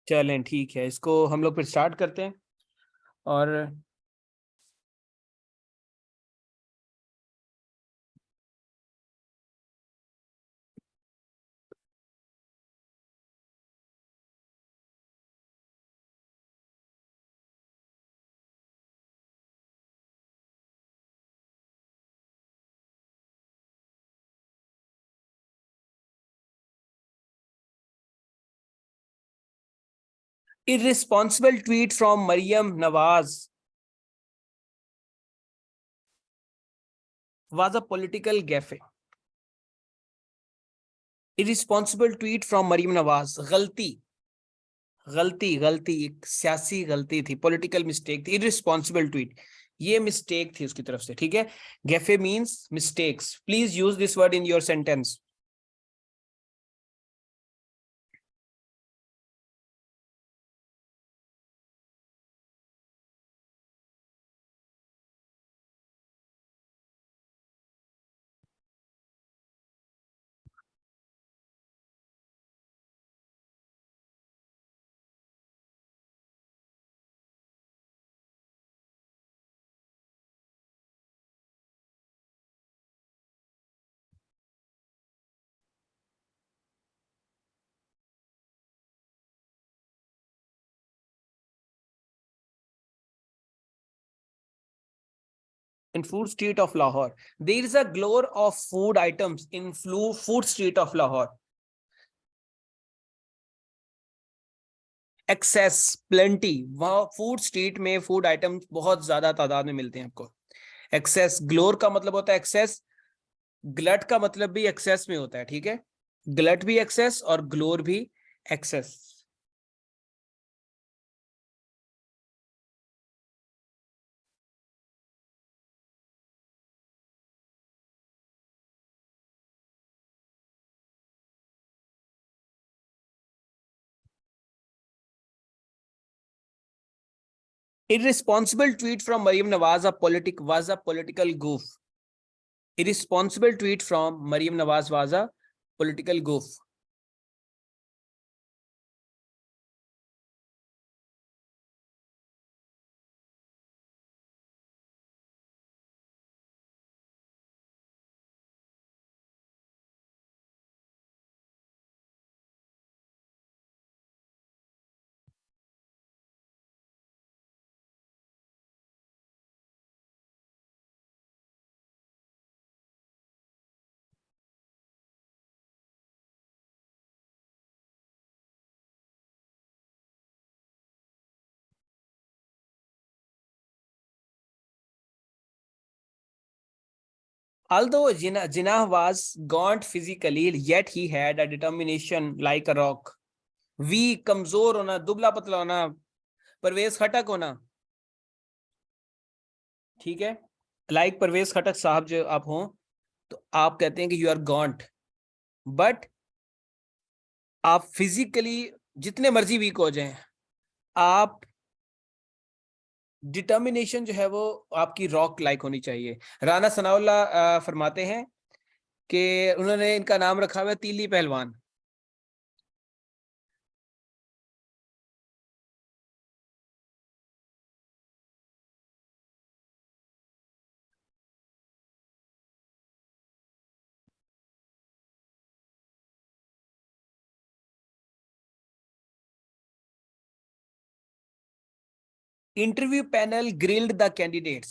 चलें ठीक है, इसको हम लोग फिर स्टार्ट करते हैं। और irresponsible tweet from Maryam Nawaz was a political gaffe. Irresponsible tweet from Maryam Nawaz, गलती गलती गलती एक सियासी गलती थी, पॉलिटिकल मिस्टेक थी। इररिस्पॉन्सिबल ट्वीट, ये मिस्टेक थी उसकी तरफ से, ठीक है। Gaffe means mistakes. Please use this word in your sentence. In food street of Lahore, there is a glore of food items in food street of Lahore. Excess, plenty, वहां food street में food item बहुत ज्यादा तादाद में मिलते हैं आपको। Access, ग्लोर का मतलब होता है एक्सेस, ग्लट का मतलब भी एक्सेस में होता है, ठीक है। ग्लट भी एक्सेस और ग्लोर भी access. Irresponsible tweet from Maryam Nawaz was a political goof. Irresponsible tweet from Maryam Nawaz was a political goof. Although Jinnah was gaunt physically, yet he had a determination like a rock. Weak, कमजोर होना, दुबला पतला होना, परवेज खटक होना, ठीक है। Like Parvez खटक साहब जो आप हो, तो आप कहते हैं कि यू आर गॉन्ट, बट आप फिजिकली जितने मर्जी वीक हो जाएं, आप डिटर्मिनेशन जो है वो आपकी रॉक लाइक होनी चाहिए। राना सनाउल्लाह फरमाते हैं कि उन्होंने इनका नाम रखा हुआ है तीली पहलवान। Interview panel grilled the candidates.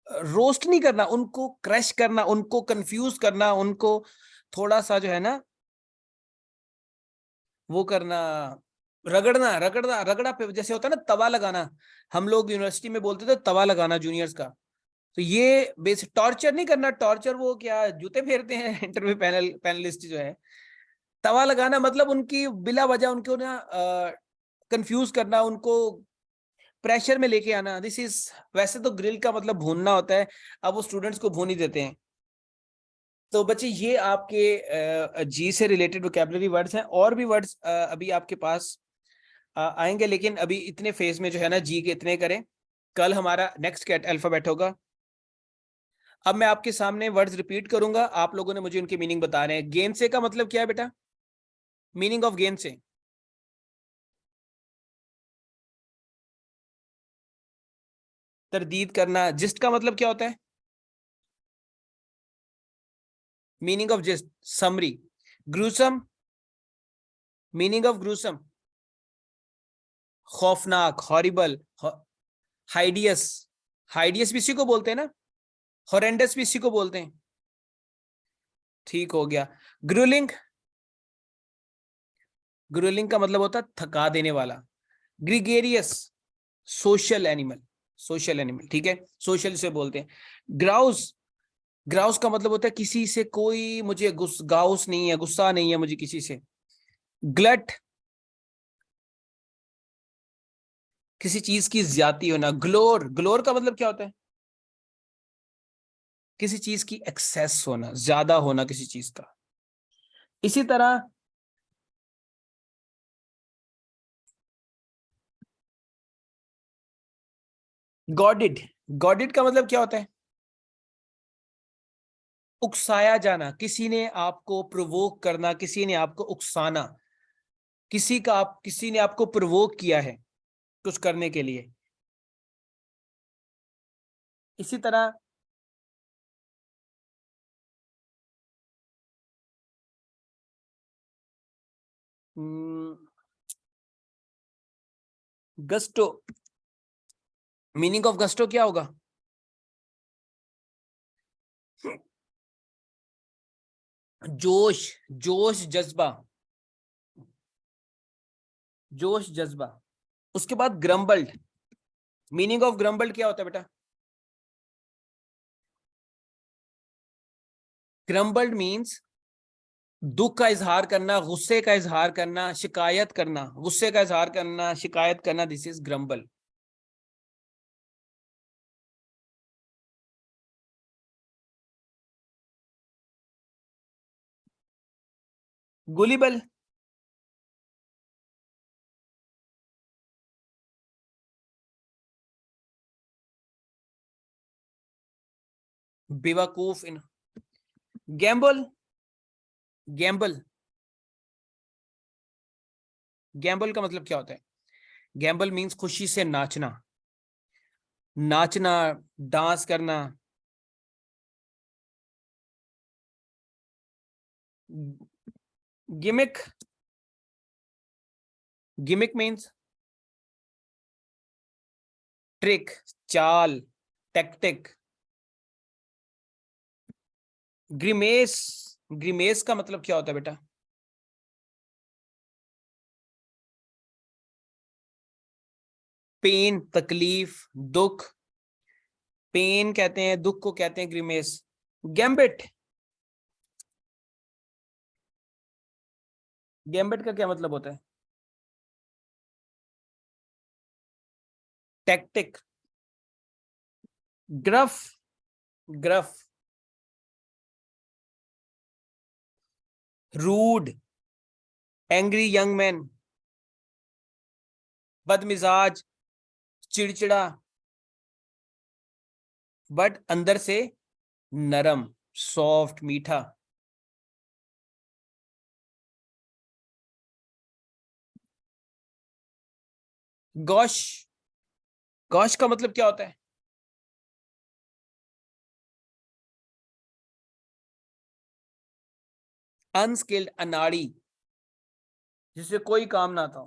Roast नहीं करना, उनको क्रश करना, उनको कंफ्यूज करना, उनको थोड़ा सा जो है ना वो करना, रगड़ना रगड़ना रगड़ा पे जैसे होता है ना तवा लगाना, हम लोग यूनिवर्सिटी में बोलते थे तवा लगाना जूनियर्स का। तो ये बेस टॉर्चर नहीं करना, टॉर्चर वो क्या जूते फेरते हैं इंटरव्यू पैनलिस्ट जो है। तवा लगाना मतलब उनकी बिला वजह उनको ना कंफ्यूज करना, उनको प्रेशर में लेके आना। दिस इज, वैसे तो ग्रिल का मतलब भूनना होता है, अब वो स्टूडेंट्स को भून ही देते हैं। तो बच्चे ये आपके जी से रिलेटेड वोकैबुलरी वर्ड्स हैं, और भी वर्ड्स अभी आपके पास आएंगे, लेकिन अभी इतने फेज में जो है ना जी के इतने करें। कल हमारा नेक्स्ट कैट अल्फाबेट होगा। अब मैं आपके सामने वर्ड्स रिपीट करूंगा, आप लोगों ने मुझे उनकी मीनिंग बताने हैं। गेंद से का मतलब क्या है बेटा? मीनिंग ऑफ गेंद से। तरदीद करना। जिस्ट का मतलब क्या होता है? Meaning of gist, summary. Gruesome, meaning of gruesome, खौफनाक, हॉरिबल। हाइडियस, हाइडियस भी इसी को बोलते हैं ना, हॉरेंडस भी इसी को बोलते हैं। ठीक हो गया। ग्रुलिंग, ग्रुलिंग का मतलब होता है थका देने वाला। Gregarious, social animal, social animal, ठीक है, सोशल से बोलते हैं। ग्राउस, ग्राउस का मतलब होता है किसी से कोई मुझे गाउस नहीं है, गुस्सा नहीं है मुझे किसी से। ग्लट, किसी चीज की ज्यादती होना। ग्लोर, ग्लोर का मतलब क्या होता है? किसी चीज की एक्सेस होना, ज्यादा होना किसी चीज का। इसी तरह गॉडिड, गॉडिड का मतलब क्या होता है? उकसाया जाना, किसी ने आपको प्रोवोक करना, किसी ने आपको उकसाना, किसी ने आपको प्रोवोक किया है कुछ करने के लिए। इसी तरह गस्टो, मीनिंग ऑफ गस्टो क्या होगा? जोश, जोश जज्बा, जोश जज्बा। उसके बाद ग्रम्बल्ड, मीनिंग ऑफ ग्रम्बल्ड क्या होता है बेटा? ग्रम्बल्ड मीन्स दुख का इजहार करना, गुस्से का इजहार करना, शिकायत करना, गुस्से का इजहार करना, शिकायत करना, दिस इज ग्रम्बल। गुलिबल, बेवकूफ इन। गैम्बल, गैम्बल, गैम्बल का मतलब क्या होता है? गैम्बल मीन्स खुशी से नाचना, नाचना, डांस करना। गिमिक, गिमिक मीन्स ट्रिक, चाल, टैक्टिक। ग्रीमेस, ग्रीमेस का मतलब क्या होता है बेटा? पेन, तकलीफ, दुख। पेन कहते हैं, दुख को कहते हैं ग्रीमेस। गैम्बिट, गैम्बिट का क्या मतलब होता है? Tactic. Gruff, gruff, rude, angry young man, बदमिजाज, चिड़चिड़ा, बट अंदर से नरम, सॉफ्ट, मीठा। गॉश, गॉश का मतलब क्या होता है? अनस्किल्ड, अनाड़ी, जिससे कोई काम ना था।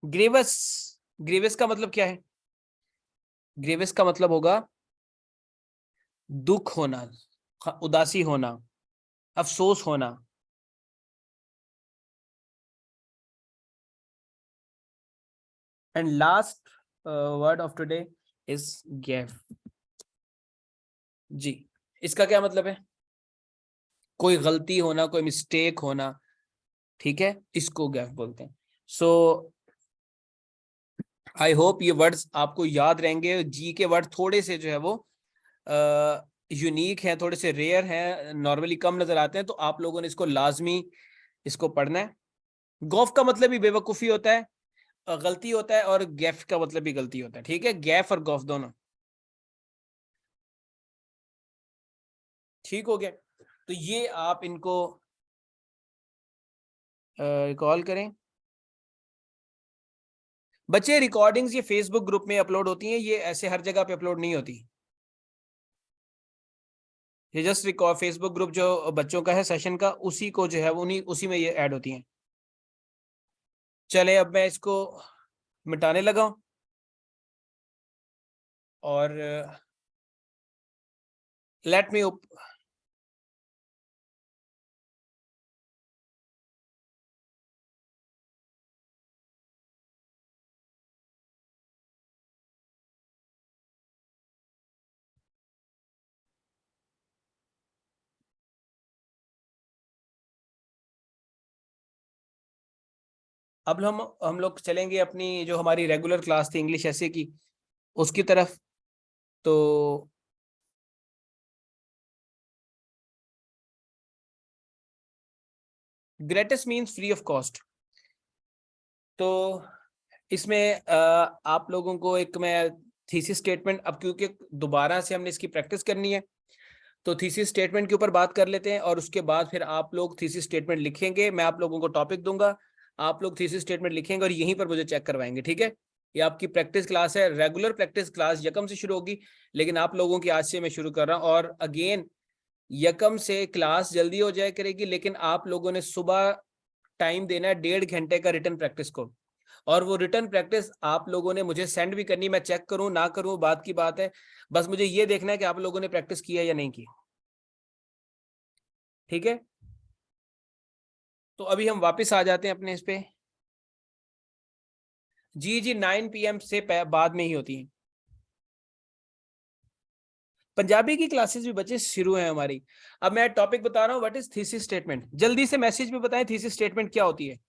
ग्रेवस, ग्रेवस का मतलब क्या है? ग्रेवस का मतलब होगा दुख होना, उदासी होना, अफसोस होना। And last word of today is gaffe. जी, इसका क्या मतलब है? कोई गलती होना, कोई मिस्टेक होना, ठीक है, इसको गैफ बोलते हैं। सो आई होप ये वर्ड्स आपको याद रहेंगे। जी के वर्ड थोड़े से जो है वो यूनिक हैं, थोड़े से रेयर हैं, नॉर्मली कम नजर आते हैं, तो आप लोगों ने इसको लाजमी इसको पढ़ना है। गौफ का मतलब ही बेवकूफ़ी होता है। गलती होता है और गैफ का मतलब भी गलती होता है, ठीक है, गैफ और गौफ दोनों। ठीक हो गया, तो ये आप इनको रिकॉल करें। बच्चे रिकॉर्डिंग्स ये फेसबुक ग्रुप में अपलोड होती हैं, ये ऐसे हर जगह पे अपलोड नहीं होती। ये जस्ट रिकॉर्ड फेसबुक ग्रुप जो बच्चों का है सेशन का, उसी को जो है उन्हीं उसी में ये ऐड होती हैं। चले अब मैं इसको मिटाने लगा हूं और लेट मी अब हम लोग चलेंगे अपनी जो हमारी रेगुलर क्लास थी इंग्लिश ऐसे की, उसकी तरफ। तो greatest means free of cost. तो इसमें आप लोगों को एक मैं थीसिस स्टेटमेंट, अब क्योंकि दोबारा से हमने इसकी प्रैक्टिस करनी है, तो थीसिस स्टेटमेंट के ऊपर बात कर लेते हैं और उसके बाद फिर आप लोग थीसिस स्टेटमेंट लिखेंगे। मैं आप लोगों को टॉपिक दूंगा, आप लोग थीसिस स्टेटमेंट लिखेंगे और यहीं पर मुझे चेक करवाएंगे, ठीक है। ये आपकी प्रैक्टिस क्लास है, रेगुलर प्रैक्टिस क्लास यकम से शुरू होगी, लेकिन आप लोगों की आज से मैं शुरू कर रहा हूँ। और अगेन यकम से क्लास जल्दी हो जाए करेगी, लेकिन आप लोगों ने सुबह टाइम देना है 1.5 घंटे का रिटर्न प्रैक्टिस को, और वो रिटर्न प्रैक्टिस आप लोगों ने मुझे सेंड भी करनी। मैं चेक करूं ना करूं बात की बात है, बस मुझे ये देखना है कि आप लोगों ने प्रैक्टिस किया या नहीं की, ठीक है। तो अभी हम वापस आ जाते हैं अपने इस पे। जी जी 9 PM से बाद में ही होती है पंजाबी की क्लासेस भी बच्चे शुरू हैं हमारी। अब मैं टॉपिक बता रहा हूँ, व्हाट इज थीसिस स्टेटमेंट। जल्दी से मैसेज में बताएं थीसिस स्टेटमेंट क्या होती है।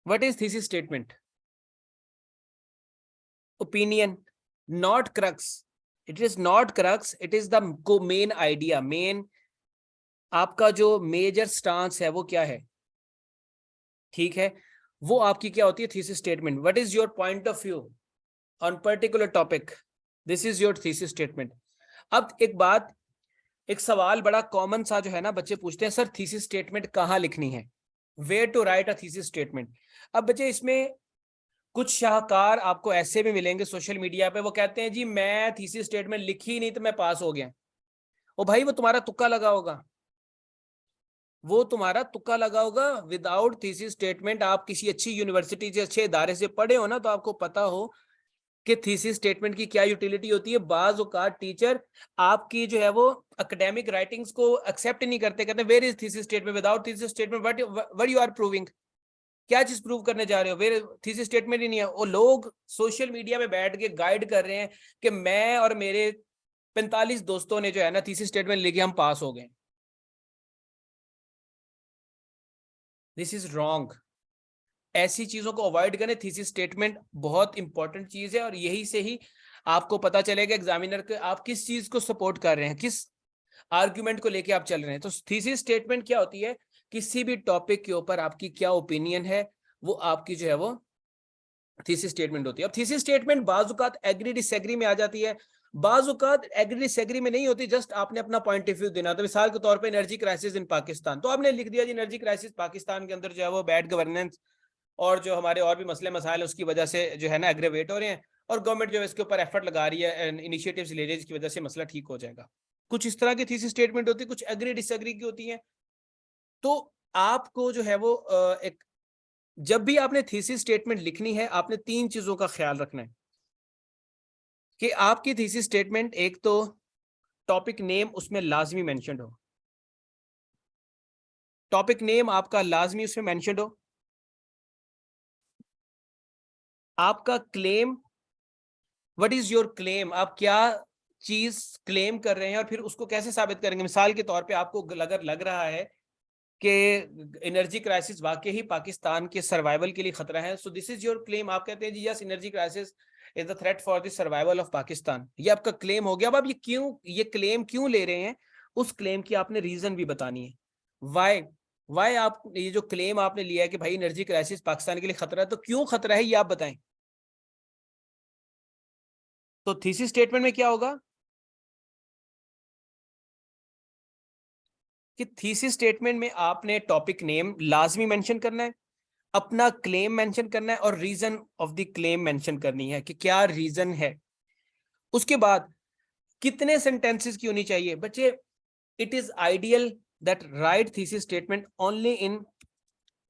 What is thesis statement? Opinion, not crux. It is not crux, it is the main idea, main आपका जो मेजर स्टांस है वो क्या है, ठीक है। वो आपकी क्या होती है thesis statement. What is your point of view on particular topic, this is your thesis statement. अब एक बात, एक सवाल बड़ा कॉमन सा जो है ना, बच्चे पूछते हैं सर थीसिस स्टेटमेंट कहाँ लिखनी है, where to write a thesis statement. अब बच्चे इसमें कुछ शाहकार आपको ऐसे भी मिलेंगे सोशल मीडिया पे, वो कहते हैं जी मैं थीसिस स्टेटमेंट लिखी नहीं तो मैं पास हो गया। ओ भाई वो तुम्हारा तुक्का लगा होगा, वो तुम्हारा तुक्का लगा होगा। विदाउट थीसिस स्टेटमेंट आप किसी अच्छी यूनिवर्सिटी से अच्छे इदारे से पढ़े हो ना, तो आपको पता हो कि थीसिस स्टेटमेंट की क्या यूटिलिटी होती है। बाज औकात टीचर आपकी जो है वो एकेडमिक राइटिंग्स को एक्सेप्ट नहीं करते, कहते हैं where is thesis statement, without thesis statement what you are proving, क्या चीज प्रूव करने जा रहे हो, वेयर थीसिस स्टेटमेंट ही नहीं है। वो लोग सोशल मीडिया में बैठ के गाइड कर रहे हैं कि मैं और मेरे 45 दोस्तों ने जो है ना थीसिस स्टेटमेंट लेके हम पास हो गए। दिस इज रॉन्ग, ऐसी चीजों को अवॉइड करें। थीसिस स्टेटमेंट बहुत इंपॉर्टेंट चीज है और यही से ही आपको पता चलेगा एग्जामिनर के आप किस चीज को सपोर्ट कर रहे हैं, किस आर्ग्यूमेंट को लेके आप चल रहे हैं। तो थीसिस स्टेटमेंट क्या होती है, किसी भी टॉपिक के ऊपर आपकी क्या ओपिनियन है, वो आपकी जो है वो थीसिस स्टेटमेंट होती है। अब थीसिस स्टेटमेंट बाजुकात एग्री डिसएग्री में आ जाती है, बाजुकात एग्री डिसएग्री में नहीं होती, जस्ट आपने अपना पॉइंट ऑफ व्यू देना। तो मिसाल के तौर पे एनर्जी क्राइसिस इन पाकिस्तान, तो आपने लिख दिया जी एनर्जी क्राइसिस पाकिस्तान के अंदर जो है वो बैड गवर्नेंस और जो हमारे और भी मसले मसाइल उसकी वजह से जो है ना एग्रेवेट हो रहे हैं, और गवर्नमेंट जो है इसके ऊपर एफर्ट लगा रही है, इनिशिएटिव्स ले रही है, जिसकी वजह से मसला ठीक हो जाएगा। कुछ इस तरह की थीसिस स्टेटमेंट होती है, कुछ एग्री डिसएग्री की होती है। तो आपको जो है वो एक, जब भी आपने थीसिस स्टेटमेंट लिखनी है आपने 3 चीजों का ख्याल रखना है कि आपकी थीसिस स्टेटमेंट, एक तो टॉपिक नेम उसमें लाजमी मेंशन्ड हो, टॉपिक नेम आपका लाजमी उसमें मेंशन्ड हो। आपका claim, what is your claim, आप क्या चीज क्लेम कर रहे हैं और फिर उसको कैसे साबित करेंगे। मिसाल के तौर पे आपको अगर लग रहा है कि एनर्जी क्राइसिस वाकई ही पाकिस्तान के सर्वाइवल के लिए खतरा है, so this is your claim. आप कहते हैं जी yes energy crisis is the threat for the survival of Pakistan, ये आपका क्लेम हो गया। अब आप ये क्लेम क्यों ले रहे हैं, उस क्लेम की आपने रीजन भी बतानी है। वाई वाई आप ये जो क्लेम आपने लिया है कि भाई एनर्जी क्राइसिस पाकिस्तान के लिए खतरा है, तो क्यों खतरा है ये आप बताएं। तो थीसिस स्टेटमेंट में क्या होगा कि थीसिस स्टेटमेंट में आपने टॉपिक नेम लाजमी मेंशन करना है, अपना क्लेम मेंशन करना है और reason of the claim mention करनी है कि क्या रीजन है। उसके बाद कितने सेंटेंसेस की होनी चाहिए बच्चे। It is ideal that right thesis statement only in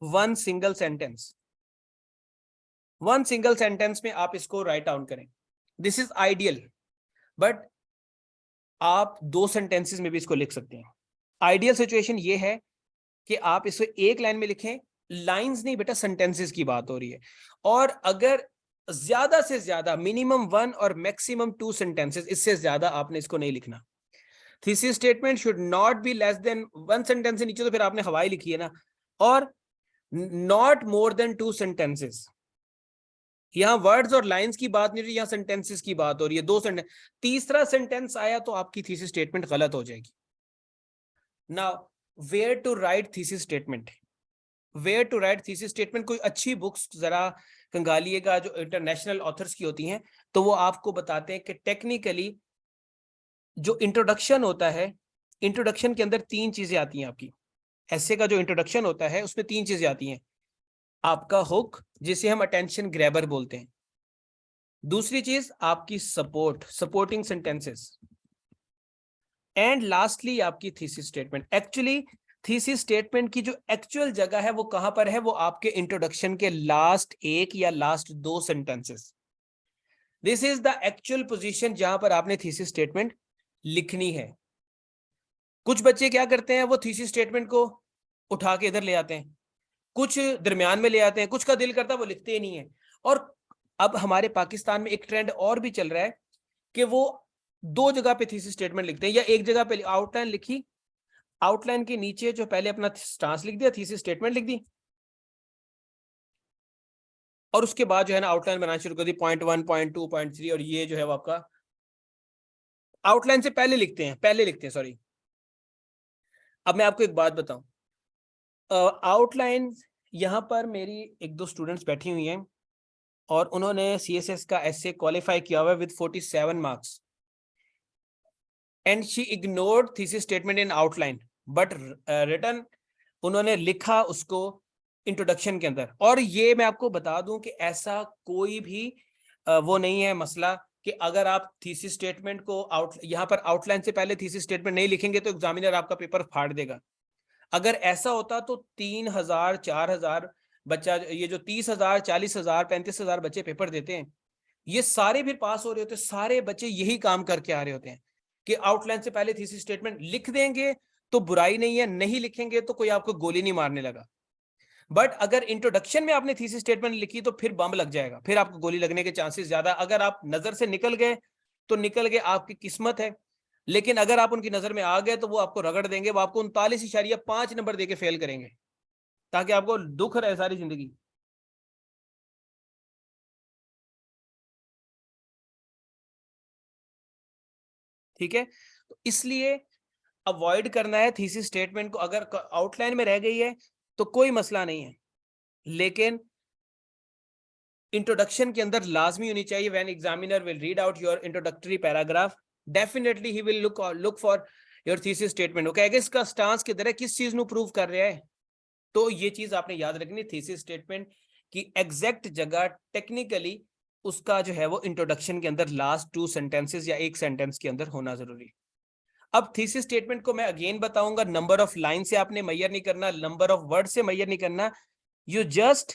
one single sentence. One single sentence में आप इसको राइट डाउन करें, दिस इज आइडियल। बट आप दो सेंटेंसेस में भी इसको लिख सकते हैं। आइडियल सिचुएशन ये है कि आप इसे एक लाइन में लिखें, लाइंस नहीं बेटा, सेंटेंसेस की बात हो रही है। और अगर ज्यादा से ज्यादा मिनिमम वन और मैक्सिमम टू सेंटेंसेस, इससे ज्यादा आपने इसको नहीं लिखना। Thesis statement should not be less then one sentence से नीचे तो फिर आपने हवाई लिखी है ना, और not more than two sentences. यहां वर्ड्स और लाइंस की बात नहीं हो रही, यहां सेंटेंसेस की बात हो रही है, दो सेंटेंस। तीसरा सेंटेंस आया तो आपकी थीसिस स्टेटमेंट गलत हो जाएगी। Now where to write thesis statement, where to write thesis statement, कोई अच्छी बुक्स जरा कंगालिएगा जो इंटरनेशनल ऑथर्स की होती हैं, तो वो आपको बताते हैं कि टेक्निकली जो इंट्रोडक्शन होता है, इंट्रोडक्शन के अंदर तीन चीजें आती हैं आपकी। ऐसे का जो इंट्रोडक्शन होता है उसमें तीन चीजें आती हैं। आपका हुक, जिसे हम अटेंशन ग्रैबर बोलते हैं। दूसरी चीज आपकी support, supporting sentences. And lastly आपकी thesis statement. Actually thesis statement की जो एक्चुअल जगह है वो कहां पर है, वो आपके इंट्रोडक्शन के लास्ट एक या लास्ट दो sentences. This is the actual position जहां पर आपने थीसिस स्टेटमेंट लिखनी है। कुछ बच्चे क्या करते हैं, वो थीसिस स्टेटमेंट को उठा के इधर ले आते हैं, कुछ दरमियान में ले आते हैं, कुछ का दिल करता है वो लिखते ही नहीं है। और अब हमारे पाकिस्तान में एक ट्रेंड और भी चल रहा है कि वो दो जगह पे थीसिस स्टेटमेंट लिखते हैं, या एक जगह पे आउटलाइन लिखी, आउटलाइन के नीचे जो पहले अपना स्टांस लिख दिया, थीसिस स्टेटमेंट लिख दी, और उसके बाद जो है ना आउटलाइन बनाना शुरू कर दी, पॉइंट 1, पॉइंट 2, पॉइंट 3, और ये जो है वो आपका आउटलाइन से पहले लिखते हैं, पहले लिखते हैं, सॉरी। अब मैं आपको एक बात बताऊं, आउटलाइन, यहां पर मेरी एक दो स्टूडेंट्स बैठी हुई हैं और उन्होंने सीएसएस का एसए क्वालिफाई किया हुआ है with 47 marks, and she ignored thesis statement in outline, but written उन्होंने लिखा उसको इंट्रोडक्शन के अंदर। और ये मैं आपको बता दूं कि ऐसा कोई भी वो नहीं है मसला कि अगर आप थीसिस स्टेटमेंट को यहाँ पर आउटलाइन से पहले थीसिस स्टेटमेंट नहीं लिखेंगे तो एग्जामिनर आपका पेपर फाड़ देगा। अगर ऐसा होता तो 3,000 4,000 बच्चा, ये जो 30,000 40,000 35,000 बच्चे पेपर देते हैं, ये सारे फिर पास हो रहे होते, सारे बच्चे यही काम करके आ रहे होते हैं कि आउटलाइन से पहले थीसिस स्टेटमेंट लिख देंगे तो बुराई नहीं है, नहीं लिखेंगे तो कोई आपको गोली नहीं मारने लगा। बट अगर इंट्रोडक्शन में आपने थीसिस स्टेटमेंट लिखी तो फिर बम लग जाएगा, फिर आपको गोली लगने के चांसेस ज्यादा। अगर आप नजर से निकल गए तो निकल गए, आपकी किस्मत है। लेकिन अगर आप उनकी नजर में आ गए तो वो आपको रगड़ देंगे, वो आपको 39.5 नंबर देके फेल करेंगे, ताकि आपको दुख रहे सारी जिंदगी। ठीक है, तो इसलिए अवॉइड करना है थीसिस स्टेटमेंट को। अगर आउटलाइन में रह गई है तो कोई मसला नहीं है, लेकिन इंट्रोडक्शन के अंदर लाजमी होनी चाहिए। When examiner will read out your introductory paragraph, definitely he will look for your thesis statement. वो कहेगा इसका स्टांस किधर है, किस चीज नु प्रूव कर रहा है। तो ये चीज आपने याद रखनी, थीसिस स्टेटमेंट की एग्जैक्ट जगह टेक्निकली उसका जो है वो इंट्रोडक्शन के अंदर लास्ट टू सेंटेंसेस या एक सेंटेंस के अंदर होना जरूरी। अब थीसिस स्टेटमेंट को मैं अगेन बताऊंगा, नंबर ऑफ लाइन से आपने मैयर नहीं करना, नंबर ऑफ वर्ड से मैयर नहीं करना। यू जस्ट,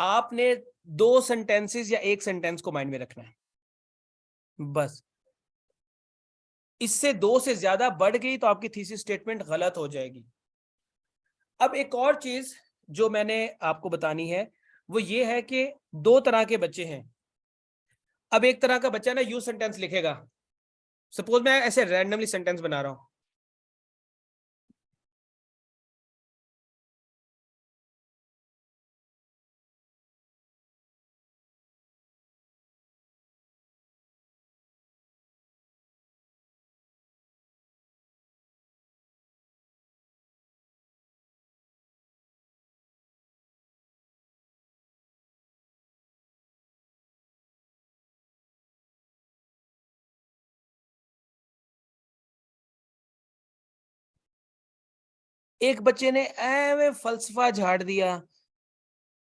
आपने दो सेंटेंसेस या एक सेंटेंस को माइंड में रखना है बस। इससे दो से ज्यादा बढ़ गई तो आपकी थीसिस स्टेटमेंट गलत हो जाएगी। अब एक और चीज जो मैंने आपको बतानी है वो ये है कि दो तरह के बच्चे हैं। अब एक तरह का बच्चा ना यू सेंटेंस लिखेगा, सपोज मैं ऐसे रैंडमली सेंटेंस बना रहा हूं, एक बच्चे ने ऐਵੇਂ फलसफा झाड़ दिया,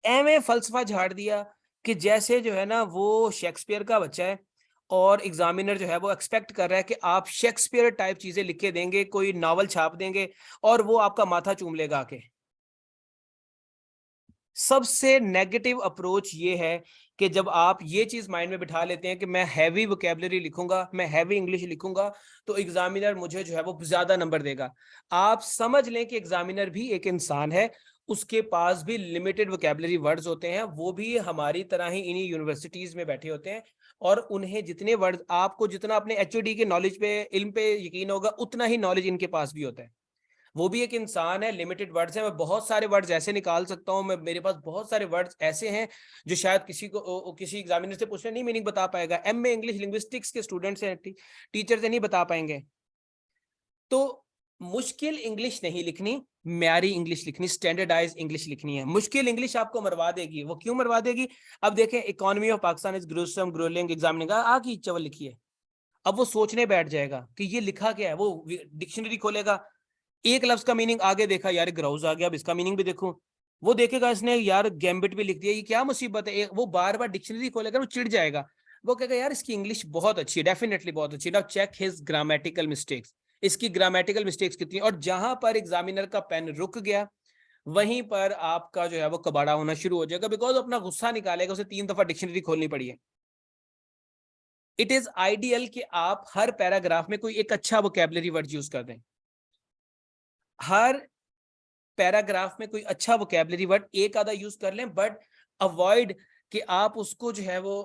ऐਵੇਂ फलसफा झाड़ दिया कि जैसे जो है ना वो शेक्सपियर का बच्चा है और एग्जामिनर जो है वो एक्सपेक्ट कर रहा है कि आप शेक्सपियर टाइप चीजें लिख के देंगे, कोई नॉवल छाप देंगे और वो आपका माथा चूम लेगा आके। सबसे नेगेटिव अप्रोच ये है कि जब आप ये चीज माइंड में बिठा लेते हैं कि मैं हैवी वोकेबलरी लिखूंगा, मैं हैवी इंग्लिश लिखूंगा, तो एग्जामिनर मुझे जो है वो ज्यादा नंबर देगा। आप समझ लें कि एग्जामिनर भी एक इंसान है, उसके पास भी लिमिटेड वोकेबलरी वर्ड्स होते हैं, वो भी हमारी तरह ही इन्हीं यूनिवर्सिटीज में बैठे होते हैं और उन्हें जितने वर्ड्स, आपको जितना अपने एचओडी के नॉलेज पे, इल्म पे यकीन होगा, उतना ही नॉलेज इनके पास भी होता है। वो भी एक इंसान है, लिमिटेड वर्ड्स है। मैं बहुत सारे वर्ड्स ऐसे निकाल सकता हूँ, मैं मेरे पास बहुत सारे वर्ड्स ऐसे हैं जो शायद किसी को, किसी एग्जामिनर से पूछने नहीं मीनिंग बता पाएगा। एमए इंग्लिश लिंग्विस्टिक्स के स्टूडेंट्स हैं, टीचर से नहीं बता पाएंगे। तो मुश्किल इंग्लिश नहीं लिखनी, म्यारी इंग्लिश लिखनी, स्टैंडर्डाइज इंग्लिश लिखनी है। मुश्किल इंग्लिश आपको मरवा देगी। वो क्यों मरवा देगी? अब देखें, economy of Pakistan is gruesome growling examiner आ की चवल लिखी है। अब वो सोचने बैठ जाएगा कि ये लिखा क्या है। वो डिक्शनरी खोलेगा, एक लफ्ज का मीनिंग आगे देखा, यार ग्राउज आ गया, अब इसका मीनिंग भी देखूं। वो देखेगा इसने यार गैम्बिट भी लिख दिया, ये क्या मुसीबत है। वो बार बार डिक्शनरी खोलेगा, वो चिढ़ जाएगा। वो कहेगा यार इसकी इंग्लिश बहुत अच्छी है, डेफिनेटली बहुत अच्छी। Now check his grammatical mistakes, इसकी ग्रामेटिकल मिस्टेक्स कितनी। और जहां पर एग्जामिनर का पेन रुक गया, वहीं पर आपका जो है वो कबाड़ा होना शुरू हो जाएगा, बिकॉज अपना गुस्सा निकालेगा, उसे 3 दफा डिक्शनरी खोलनी पड़ी है। इट इज आइडियल कि आप हर पैराग्राफ में कोई एक अच्छा वोकेबलरी वर्ड यूज कर दें। हर पैराग्राफ में कोई अच्छा वोकेबलरी वर्ड एक आधा यूज कर लें, बट अवॉइड कि आप उसको जो है वो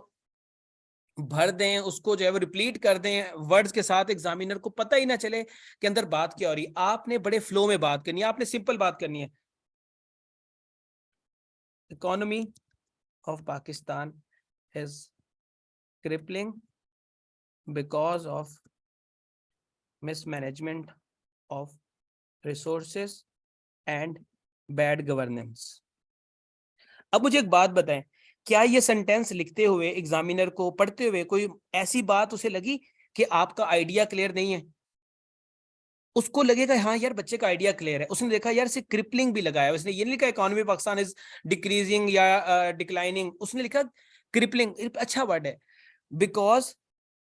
भर दें, उसको जो है वो रिपीट कर दें वर्ड्स के साथ, एग्जामिनर को पता ही ना चले कि अंदर बात क्या हो रही है। आपने बड़े फ्लो में बात करनी है, आपने सिंपल बात करनी है। Economy of Pakistan is crippling because of mismanagement of resources and bad governance. अब मुझे एक बात बताएं, क्या ये सेंटेंस लिखते हुए एग्जामिनर को, पढ़ते हुए, कोई ऐसी बात उसे लगी कि आपका आइडिया क्लियर नहीं है? उसको लगेगा हाँ यार बच्चे का आइडिया क्लियर है। उसने देखा यार इसे क्रिपलिंग भी लगाया, उसने ये नहीं लिखा इकोनॉमी पाकिस्तान इज डिक्रीजिंग या डिक्लाइनिंग, उसने लिखा क्रिपलिंग। अच्छा वर्ड है, because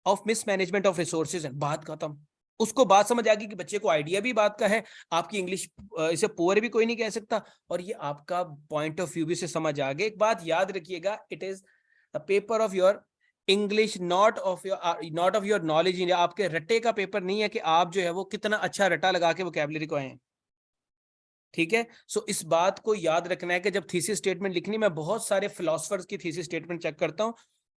of mismanagement of resources. बात खत्म। उसको बात समझ आ गई कि बच्चे को आइडिया भी बात का है, आपकी इंग्लिश इसे पुअर भी कोई नहीं कह सकता, और ये आपका पॉइंट ऑफ व्यू भी से समझ आ गया। एक बात याद रखिएगा, it is a paper of your English, not of your knowledge. आपके रट्टे का पेपर नहीं है कि आप जो है वो कितना अच्छा रट्टा लगा के वोकैबुलरी को आए हैं। ठीक है, सो इस बात को याद रखना है कि जब थीसिस स्टेटमेंट लिखनी, मैं बहुत सारे फिलोसफर्स की थीसिस स्टेटमेंट चेक करता हूं,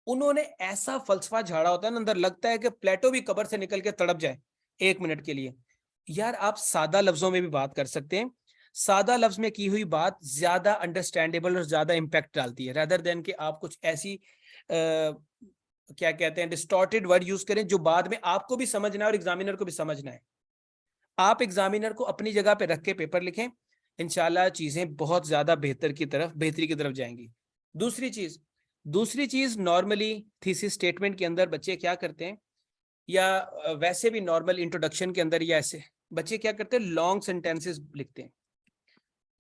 उन्होंने ऐसा फलसफा झाड़ा होता है ना, अंदर लगता है कि प्लेटो भी कब्र से निकल के तड़प जाए 1 मिनट के लिए। यार आप सादा लफ्जों में भी बात कर सकते हैं, सादा लफ्ज में की हुई बात ज्यादा अंडरस्टैंडेबल और ज्यादा इंपैक्ट डालती है, रेदर देन कि आप कुछ ऐसी क्या कहते हैं डिस्टॉर्टेड वर्ड यूज करें जो बाद में आपको भी समझना है और एग्जामिनर को भी समझना है। आप एग्जामिनर को अपनी जगह पे रख के पेपर लिखें, इंशाल्लाह चीजें बहुत ज्यादा बेहतरी की तरफ जाएंगी। दूसरी चीज नॉर्मली थीसिस स्टेटमेंट के अंदर बच्चे क्या करते हैं, या वैसे भी नॉर्मल इंट्रोडक्शन के अंदर, या ऐसे बच्चे क्या करते हैं, लॉन्ग सेंटेंसेस लिखते हैं।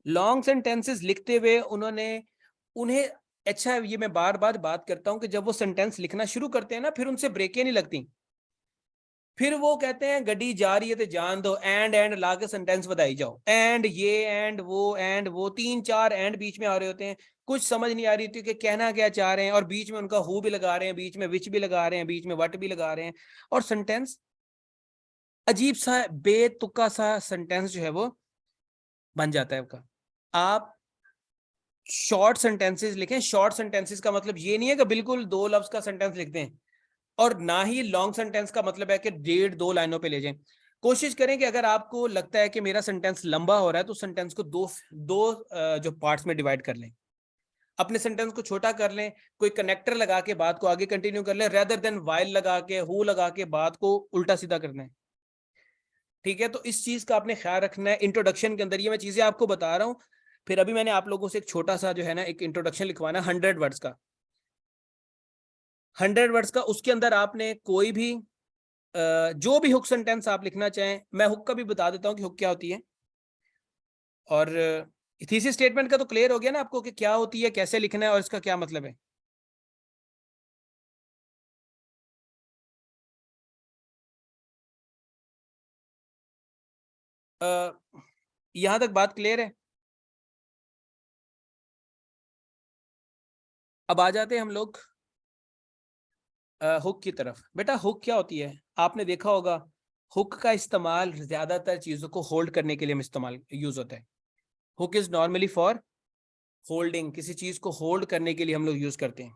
लॉन्ग सेंटेंसेस लिखते हुए उन्हें अच्छा, ये मैं बार बार बात करता हूं कि जब वो सेंटेंस लिखना शुरू करते हैं ना, फिर उनसे ब्रेकें नहीं लगती। फिर वो कहते हैं गड्डी जा रही है तो जान दो, एंड ला के सेंटेंस बताई जाओ, एंड ये एंड वो 3-4 एंड बीच में आ रहे होते हैं, कुछ समझ नहीं आ रही थी कि कहना क्या चाह रहे हैं, और बीच में उनका हु भी लगा रहे हैं, बीच में विच भी लगा रहे हैं, बीच में वट भी लगा रहे हैं, और सेंटेंस अजीब सा बेतुका सा सेंटेंस जो है वो बन जाता है आपका। आप शॉर्ट सेंटेंसेस लिखें। शॉर्ट सेंटेंसेस का मतलब ये नहीं है कि बिल्कुल 2 लफ्ज का सेंटेंस लिख दें, और ना ही लॉन्ग सेंटेंस का मतलब है कि 1.5-2 लाइनों पे ले जाएं। कोशिश करें कि अगर आपको लगता है कि मेरा सेंटेंस लंबा हो रहा है, तो सेंटेंस को दो दो जो पार्ट्स में डिवाइड कर लें, अपने सेंटेंस को छोटा कर लें, कोई कनेक्टर लगा के बात को आगे कंटिन्यू कर लें, रेदर देन वाइल लगा के, हु लगा के बात को उल्टा सीधा करना है। ठीक है, तो इस चीज का आपने ख्याल रखना है। इंट्रोडक्शन के अंदर ये मैं चीजें आपको बता रहा हूं, फिर अभी मैंने आप लोगों से एक छोटा सा जो है ना एक इंट्रोडक्शन लिखवाना 100 वर्ड्स का, 100 वर्ड्स का। उसके अंदर आपने कोई भी जो भी हुक सेंटेंस आप लिखना चाहें, मैं हुक का भी बता देता हूं कि हुक क्या होती है। और थीसिस स्टेटमेंट का तो क्लियर हो गया ना आपको कि क्या होती है, कैसे लिखना है और इसका क्या मतलब है। यहां तक बात क्लियर है। अब आ जाते हैं हम लोग हुक की तरफ। बेटा हुक क्या होती है, आपने देखा होगा हुक का इस्तेमाल ज्यादातर चीजों को होल्ड करने के लिए हम इस्तेमाल यूज होता है। Hook is normally for holding, किसी चीज को होल्ड करने के लिए हम लोग यूज करते हैं।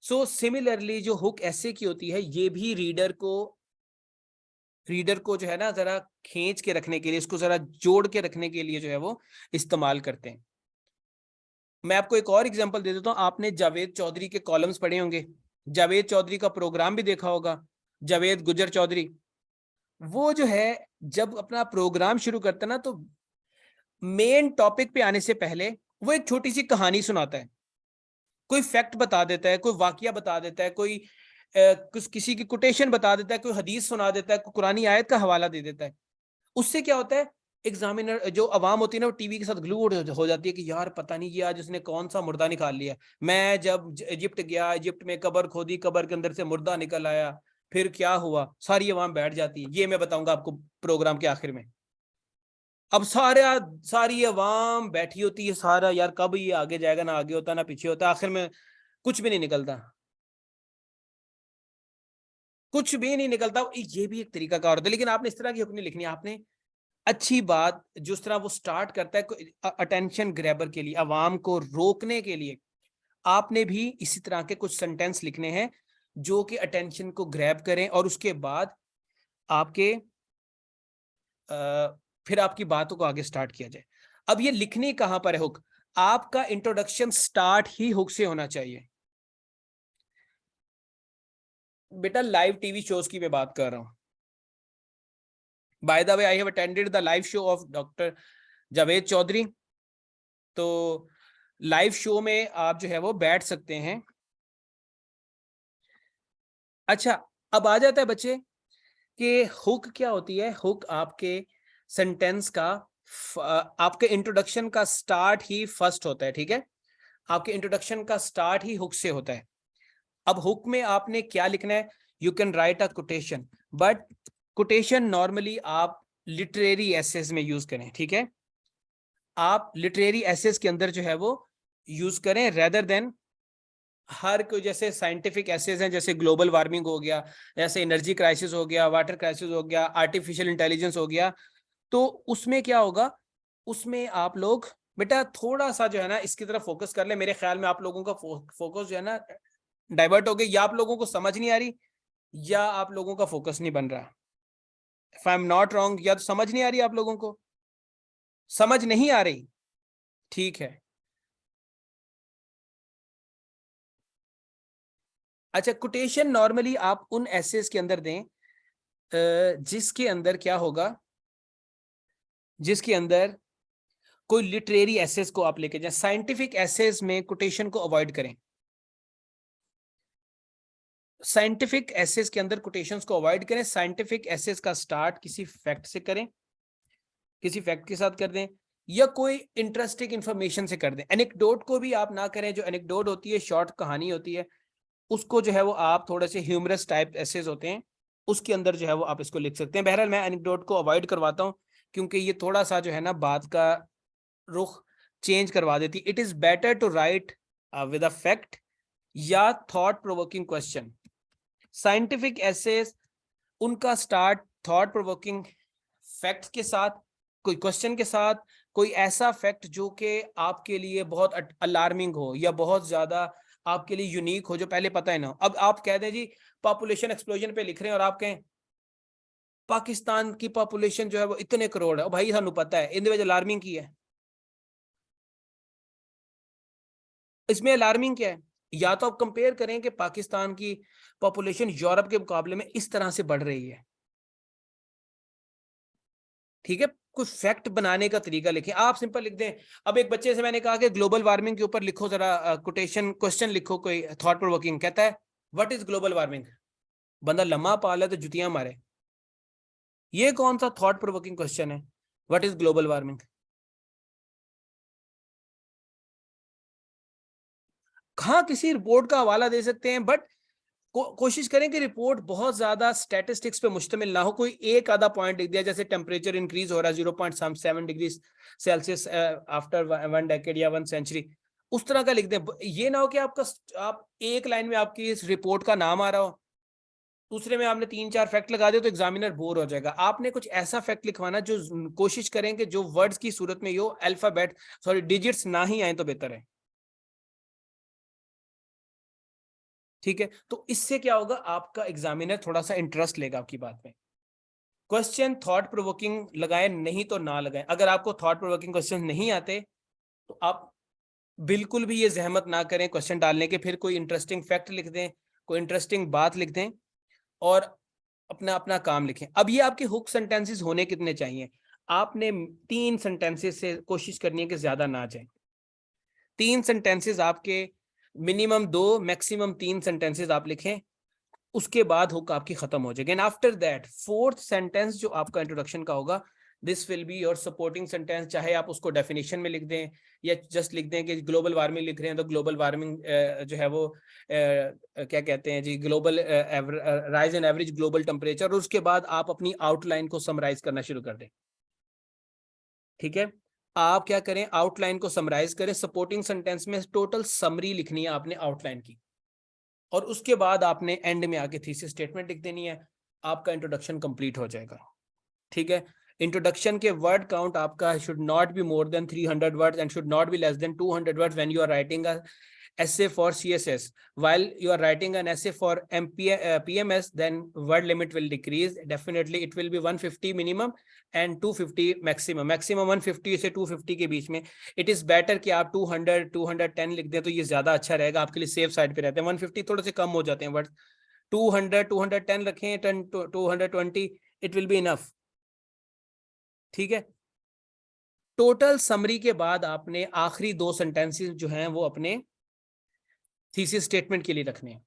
सो सिमिलरली जो हुक ऐसे की होती है, ये भी रीडर को जो है ना जरा खींच के रखने के लिए, इसको जरा जोड़ के रखने के लिए जो है वो इस्तेमाल करते हैं। मैं आपको एक और एग्जांपल दे देता हूँ। आपने जावेद चौधरी के कॉलम्स पढ़े होंगे, जावेद चौधरी का प्रोग्राम भी देखा होगा। जावेद गुजर चौधरी, वो जो है जब अपना प्रोग्राम शुरू करता है ना, तो मेन टॉपिक पे आने से पहले वो एक छोटी सी कहानी सुनाता है, कोई फैक्ट बता देता है, कोई वाकया बता देता है, कोई कुछ किसी की कोटेशन बता देता है, कोई हदीस सुना देता है, कोई कुरानी आयत का हवाला दे देता है। उससे क्या होता है, एग्जामिनर जो अवाम होती है ना, वो टीवी के साथ ग्लू हो जाती है कि यार पता नहीं ये आज उसने कौन सा मुर्दा निकाल लिया। मैं जब इजिप्ट गया, इजिप्ट में कबर खोदी, कबर के अंदर से मुर्दा निकल आया, फिर क्या हुआ, सारी अवाम बैठ जाती है। ये मैं बताऊंगा आपको प्रोग्राम के आखिर में। अब सारी अवाम बैठी होती है, सारा यार कब ये आगे जाएगा, ना आगे होता ना पीछे होता, आखिर में कुछ भी नहीं निकलता, कुछ भी नहीं निकलता। ये भी एक तरीका कार होता है, लेकिन आपने इस तरह की हुक्म नहीं लिखनी। आपने अच्छी बात जिस तरह वो स्टार्ट करता है अटेंशन ग्रैबर के लिए, अवाम को रोकने के लिए, आपने भी इसी तरह के कुछ सेंटेंस लिखने हैं जो कि अटेंशन को ग्रैब करें, और उसके बाद आपके फिर आपकी बातों को आगे स्टार्ट किया जाए। अब ये लिखनी कहां पर है हुक, आपका इंट्रोडक्शन स्टार्ट ही हुक से होना चाहिए। बेटा लाइव टीवी शोज की मैं बात कर रहा हूं। By the way I have attended the live show of doctor Javed Chaudhry. तो लाइव शो में आप जो है वो बैठ सकते हैं। अच्छा, अब आ जाता है बच्चे कि हुक क्या होती है। हुक आपके सेंटेंस का आपके इंट्रोडक्शन का स्टार्ट ही फर्स्ट होता है, ठीक है। आपके इंट्रोडक्शन का स्टार्ट ही हुक से होता है। अब हुक में आपने क्या लिखना है, you can write a quotation, but quotation normally आप लिटरेरी एसेस में यूज करें, ठीक है। आप लिटरेरी एसेस के अंदर जो है वो यूज करें, रेदर देन हर कोई, जैसे साइंटिफिक एसेस हैं, जैसे ग्लोबल वार्मिंग हो गया, जैसे एनर्जी क्राइसिस हो गया, वाटर क्राइसिस हो गया, आर्टिफिशियल इंटेलिजेंस हो गया। तो उसमें क्या होगा, उसमें आप लोग बेटा थोड़ा सा जो है ना इसकी तरफ फोकस कर ले। मेरे ख्याल में आप लोगों का फोकस जो है ना डाइवर्ट हो गया, या आप लोगों को समझ नहीं आ रही, या आप लोगों का फोकस नहीं बन रहा। If I am not wrong, या तो समझ नहीं आ रही आप लोगों को, समझ नहीं आ रही, ठीक है। अच्छा, कोटेशन नॉर्मली आप उन एसेस के अंदर दें जिसके अंदर क्या होगा, जिसके अंदर कोई लिटरेरी एसेस को आप लेके जाए। साइंटिफिक एसेस में कोटेशन को अवॉइड करें, साइंटिफिक एसेस के अंदर कोटेशंस को अवॉइड करें। साइंटिफिक एसेस का स्टार्ट किसी फैक्ट से करें, किसी फैक्ट के साथ कर दें, या कोई इंटरेस्टिंग इंफॉर्मेशन से कर दें। एनेक्डोट को भी आप ना करें, जो एनेक्डोट होती है शॉर्ट कहानी होती है, उसको जो है वो आप थोड़े से ह्यूमरस टाइप एसेस होते हैं, उसके अंदर जो है वो आप इसको लिख सकते हैं। बहरहाल मैं एनेक्डोट को अवॉइड करवाता हूँ, क्योंकि ये थोड़ा सा जो है ना बात का रुख चेंज करवा देती। It is better to write with a fact या thought provoking question. Scientific essays उनका स्टार्ट थॉट प्रोवोकिंग फैक्ट के साथ, कोई क्वेश्चन के साथ, कोई ऐसा फैक्ट जो कि आपके लिए बहुत अलार्मिंग हो या बहुत ज्यादा आपके लिए यूनिक हो, जो पहले पता है ना। अब आप कह दें जी पॉपुलेशन एक्सप्लोजन पे लिख रहे हैं और आप कहें पाकिस्तान की पॉपुलेशन जो है वो इतने करोड़ है, भाई सानू पता है, इन अलार्मिंग की है, इसमें अलार्मिंग क्या है। या तो आप कंपेयर करें कि पाकिस्तान की पॉपुलेशन यूरोप के मुकाबले में इस तरह से बढ़ रही है, ठीक है। कुछ फैक्ट बनाने का तरीका लिखें, आप सिंपल लिख दें। अब एक बच्चे से मैंने कहा कि ग्लोबल वार्मिंग के ऊपर लिखो जरा कोटेशन क्वेश्चन लिखो कोई थॉट प्रोवोकिंग, कहता है व्हाट इज ग्लोबल वार्मिंग। बंदा लम्हा पाला तो जुतियां मारे, ये कौन सा थॉट प्रोवोकिंग क्वेश्चन है, व्हाट इज ग्लोबल वार्मिंग। हाँ किसी रिपोर्ट का हवाला दे सकते हैं, बट कोशिश करें कि रिपोर्ट बहुत ज्यादा स्टैटिस्टिक्स पे मुश्तमिल ना हो। कोई एक आधा पॉइंट लिख दिया, जैसे टेम्परेचर इंक्रीज हो रहा है 0.7 डिग्री सेल्सियस आफ्टर 1 डेकेड या 1 सेंचुरी, उस तरह का लिख दें। ये ना हो कि आप एक लाइन में आपकी इस रिपोर्ट का नाम आ रहा हो, दूसरे में आपने 3-4 फैक्ट लगा दिए तो एग्जामिनर बोर हो जाएगा। आपने कुछ ऐसा फैक्ट लिखवाना जो कोशिश करें कि जो वर्ड्स की सूरत में यो अल्फाबेट सॉरी डिजिट्स ना ही आए तो बेहतर है। ठीक है, तो इससे क्या होगा, आपका एग्जामिनर थोड़ा सा इंटरेस्ट लेगा आपकी बात में। क्वेश्चन थॉट प्रोवोकिंग लगाएं, नहीं तो ना लगाएं। अगर आपको थॉट प्रोवोकिंग क्वेश्चन नहीं आते तो आप बिल्कुल भी ये जहमत ना करें क्वेश्चन डालने के, फिर कोई इंटरेस्टिंग फैक्ट लिख दें, कोई इंटरेस्टिंग बात लिख दें और अपना अपना काम लिखें। अब ये आपके हुक सेंटेंसेस होने कितने चाहिए, आपने 3 सेंटेंसेस से कोशिश करनी है कि ज्यादा ना जाए। 3 सेंटेंसेस आपके मिनिमम 2 मैक्सिमम 3 सेंटेंसेस आप लिखें, उसके बाद हुक आपकी खत्म हो जाएगी। And after that 4th sentence जो आपका इंट्रोडक्शन का होगा, this will be your supporting sentence. चाहे आप उसको डेफिनेशन में लिख दें या जस्ट लिख दें कि ग्लोबल वार्मिंग लिख रहे हैं तो ग्लोबल वार्मिंग जो है वो क्या कहते हैं जी, global rise in average global temperature, और उसके बाद आप अपनी आउटलाइन को समराइज करना शुरू कर दें। ठीक है, आप क्या करें, आउटलाइन को समराइज करें, सपोर्टिंग सेंटेंस में टोटल समरी लिखनी है आपने आउटलाइन की, और उसके बाद आपने एंड में आके थीसिस स्टेटमेंट लिख देनी है। आपका इंट्रोडक्शन कंप्लीट हो जाएगा। ठीक है, इंट्रोडक्शन के वर्ड काउंट आपका should not be more than 300 words and should not be less than 200 words when you are writing a essay for CSS. While you are writing an essay for PMS, then word limit will decrease. Definitely it will be 150 minimum and 250 maximum. Maximum 150 से 250 के बीच में. It is better कि आप 200 210 लिख दें तो ये ज्यादा अच्छा रहेगा, आपके लिए सेफ साइड पे रहते हैं। 150 थोड़े से कम हो जाते हैं वर्ड, 200 210 रखें, 220 it will be enough। ठीक है, टोटल समरी के बाद आपने आखिरी 2 सेंटेंसेस जो हैं वो अपने थीसिस स्टेटमेंट के लिए रखने हैं।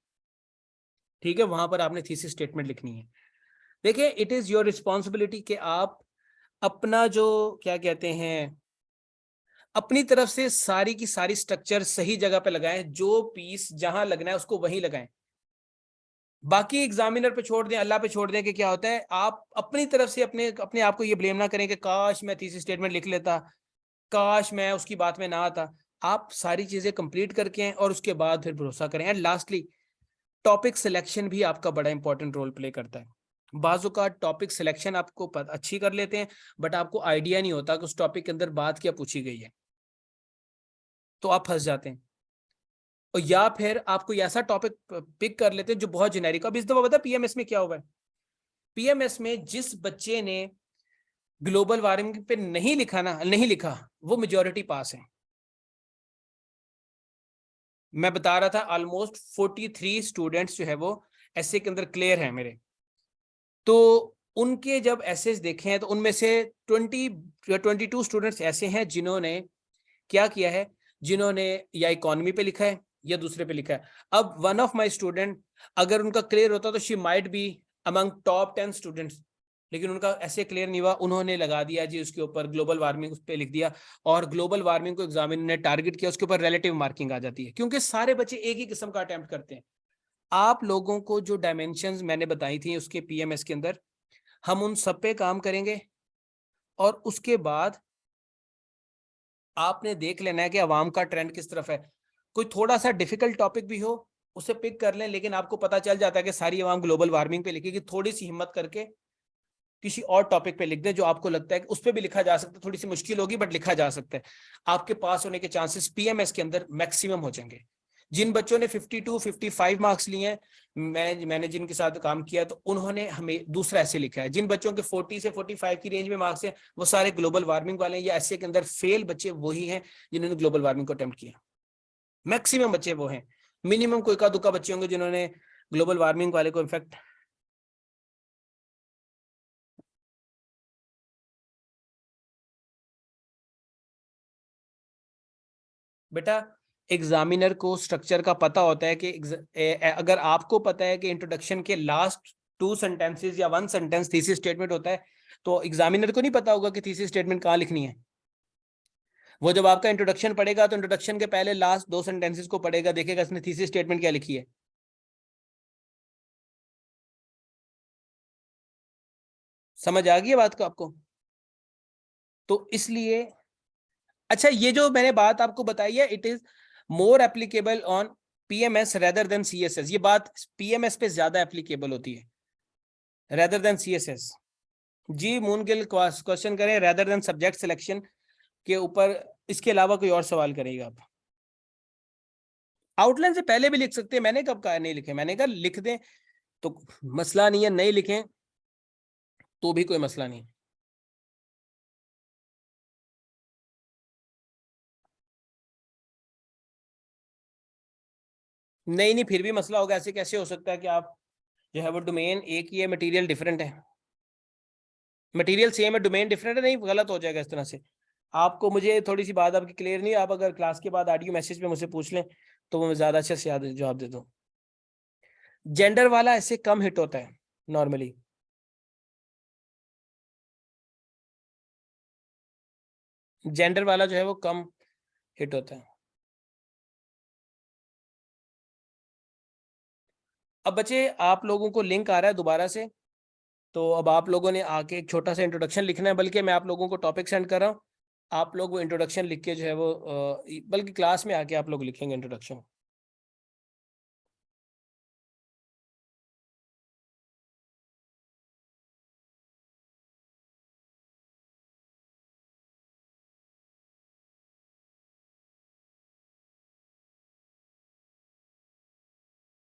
ठीक है, वहां पर आपने थीसिस स्टेटमेंट लिखनी है। देखिए, इट इज योर रिस्पॉन्सिबिलिटी कि आप अपना जो क्या कहते हैं, अपनी तरफ से सारी की सारी स्ट्रक्चर सही जगह पे लगाएं, जो पीस जहां लगना है उसको वहीं लगाएं। बाकी एग्जामिनर पे छोड़ दें, अल्लाह पे छोड़ दें कि क्या होता है। आप अपनी तरफ से अपने अपने आप को ये ब्लेम ना करें कि काश मैं थीसिस स्टेटमेंट लिख लेता, काश मैं उसकी बात में ना आता। आप सारी चीजें कंप्लीट करके हैं और उसके बाद फिर भरोसा करें। एंड लास्टली, टॉपिक सिलेक्शन भी आपका बड़ा इंपॉर्टेंट रोल प्ले करता है। बाजू का टॉपिक सिलेक्शन आपको अच्छी कर लेते हैं, बट आपको आइडिया नहीं होता कि उस टॉपिक के अंदर बात क्या पूछी गई है, तो आप फंस जाते हैं। और या फिर आप कोई ऐसा टॉपिक पिक कर लेते हैं जो बहुत जेनेरिक। अब इस दफा पता पीएमएस में क्या हुआ है, पीएमएस में जिस बच्चे ने ग्लोबल वार्मिंग पे नहीं लिखा वो मेजोरिटी पास है। मैं बता रहा था ऑलमोस्ट 43 स्टूडेंट्स जो है वो एसए के अंदर क्लियर है मेरे। तो उनके जब एसेज देखे हैं तो उनमें से 22 स्टूडेंट्स ऐसे हैं जिन्होंने क्या किया है, जिन्होंने या इकोनॉमी पे लिखा है या दूसरे पे लिखा है। अब वन ऑफ माय स्टूडेंट, अगर उनका क्लियर होता तो she might be among top 10 students, लेकिन उनका ऐसे क्लियर नहीं हुआ। उन्होंने लगा दिया जी उसके ऊपर ग्लोबल वार्मिंग उस पर लिख दिया, और ग्लोबल वार्मिंग को एग्जामिनर ने टारगेट किया, उसके ऊपर रिलेटिव मार्किंग आ जाती है, क्योंकि सारे बच्चे एक ही किस्म का अटेम्प्ट करते हैं। आप लोगों को जो डायमेंशंस मैंने बताई थी उसके पीएमएस के अंदर, हम उन सब पे काम करेंगे, और उसके बाद आपने देख लेना है कि अवाम का ट्रेंड किस तरफ है। कोई थोड़ा सा डिफिकल्ट टॉपिक भी हो उसे पिक कर लें, लेकिन आपको पता चल जाता है कि सारी अवाम ग्लोबल वार्मिंग पे लिखेगी, थोड़ी सी हिम्मत करके किसी और टॉपिक पे लिख दें जो आपको लगता है कि उस पर भी लिखा जा सकता है। थोड़ी सी मुश्किल होगी बट लिखा जा सकता है। आपके पास होने के चांसेस पीएमएस के अंदर मैक्सिमम हो जाएंगे। जिन बच्चों ने 52 55 मार्क्स लिए हैं, मैंने जिनके साथ काम किया तो उन्होंने हमें दूसरा ऐसे लिखा है। जिन बच्चों के 40 से 45 की रेंज में मार्क्स हैं वो सारे ग्लोबल वार्मिंग वाले हैं, या ऐसे के अंदर फेल बच्चे वही हैं जिन्होंने ग्लोबल वार्मिंग को अटेम्प्ट किया। मैक्सिमम बच्चे वो हैं, मिनिमम कोई का दुका बच्चे होंगे जिन्होंने ग्लोबल वार्मिंग वाले को इनफैक्ट बेटा एग्जामिनर को स्ट्रक्चर का पता होता है कि अगर आपको पता है कि इंट्रोडक्शन के लास्ट 2 सेंटेंसेस या 1 सेंटेंस थीसिस स्टेटमेंट होता है, तो एग्जामिनर को नहीं पता होगा कि थीसिस स्टेटमेंट कहाँ लिखनी है। वो जब आपका इंट्रोडक्शन पढ़ेगा तो इंट्रोडक्शन के पहले लास्ट 2 सेंटेंसेस को पढ़ेगा, देखेगा इसने थीसिस स्टेटमेंट क्या लिखी है। समझ आ गई है बात को आपको? तो इसलिए अच्छा, ये जो मैंने बात आपको बताई है, it is more applicable on PMS rather than CSS. ये बात पीएमएस पे ज्यादा एप्लीकेबल होती है रेदर देन सीएसएस। जी मूनगिल क्वेश्चन करें रेदर देन सब्जेक्ट सिलेक्शन के ऊपर, इसके अलावा कोई और सवाल करेगा आप? आउटलाइन से पहले भी लिख सकते हैं, मैंने कब कहा नहीं लिखे, मैंने कहा लिख दें तो मसला नहीं है, नहीं लिखें तो भी कोई मसला नहीं। नहीं नहीं, फिर भी मसला होगा। ऐसे कैसे हो सकता है कि आप जो है वो डोमेन एक ही है, मटेरियल डिफरेंट है। मटेरियल सेम है, डोमेन डिफरेंट है, नहीं गलत हो जाएगा इस तरह से। आपको मुझे थोड़ी सी बात आपकी क्लियर नहीं है, आप अगर क्लास के बाद ऑडियो मैसेज पे मुझसे पूछ लें तो मैं ज़्यादा अच्छे से जवाब दे दूँ। जेंडर वाला ऐसे कम हिट होता है नॉर्मली। जेंडर वाला जो है वो कम हिट होता है। अब बच्चे आप लोगों को लिंक आ रहा है दोबारा से, तो अब आप लोगों ने आके एक छोटा सा इंट्रोडक्शन लिखना है, बल्कि मैं आप लोगों को टॉपिक सेंड कर रहा हूँ, आप लोग वो इंट्रोडक्शन लिख के जो है वो बल्कि क्लास में आके आप लोग लिखेंगे इंट्रोडक्शन।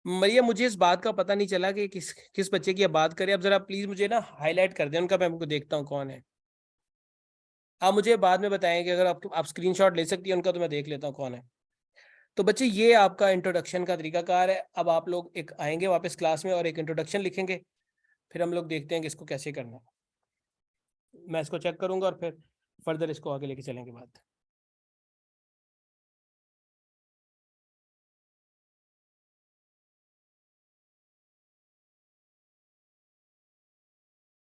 मरिया, मुझे इस बात का पता नहीं चला कि किस किस बच्चे की आप बात करें। अब जरा प्लीज मुझे ना हाईलाइट कर दें उनका, मैं आपको देखता हूँ कौन है। आप मुझे बाद में बताएं कि अगर आप स्क्रीनशॉट ले सकती हैं उनका, तो मैं देख लेता हूँ कौन है। तो बच्चे ये आपका इंट्रोडक्शन का तरीकाकार है। अब आप लोग एक आएंगे वापस क्लास में और एक इंट्रोडक्शन लिखेंगे, फिर हम लोग देखते हैं कि इसको कैसे करना है। मैं इसको चेक करूंगा और फिर फर्दर इसको आगे लेके चलेंगे बात।